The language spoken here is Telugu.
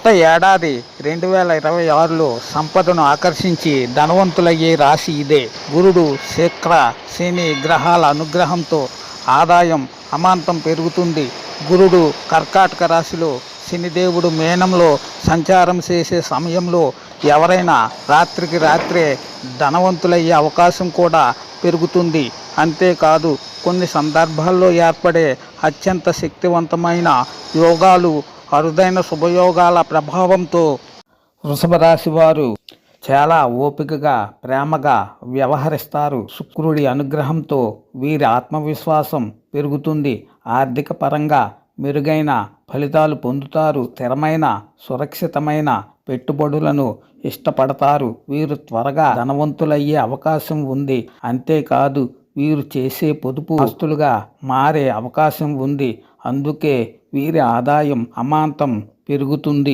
కొత్త ఏడాది 2026లో సంపదను ఆకర్షించి ధనవంతులయ్యే రాశి ఇదే. గురుడు, శుక్ర, శని గ్రహాల అనుగ్రహంతో ఆదాయం అమాంతం పెరుగుతుంది. గురుడు కర్కాటక రాశిలో, శనిదేవుడు మేనంలో సంచారం చేసే సమయంలో ఎవరైనా రాత్రికి రాత్రే ధనవంతులయ్యే అవకాశం కూడా పెరుగుతుంది. అంతేకాదు, కొన్ని సందర్భాల్లో ఏర్పడే అత్యంత శక్తివంతమైన యోగాలు, అరుదైన శుభయోగాల ప్రభావంతో వృషభ రాశి వారు చాలా ఓపికగా, ప్రేమగా వ్యవహరిస్తారు. శుక్రుడి అనుగ్రహంతో వీరి ఆత్మవిశ్వాసం పెరుగుతుంది. ఆర్థిక పరంగా మెరుగైన ఫలితాలు పొందుతారు. స్థిరమైన, సురక్షితమైన పెట్టుబడులను ఇష్టపడతారు. వీరు త్వరగా ధనవంతులయ్యే అవకాశం ఉంది. అంతేకాదు, వీరు చేసే పొదుపు ఆస్తులుగా మారే అవకాశం ఉంది. అందుకే వీరి ఆదాయం అమాంతం పెరుగుతుంది.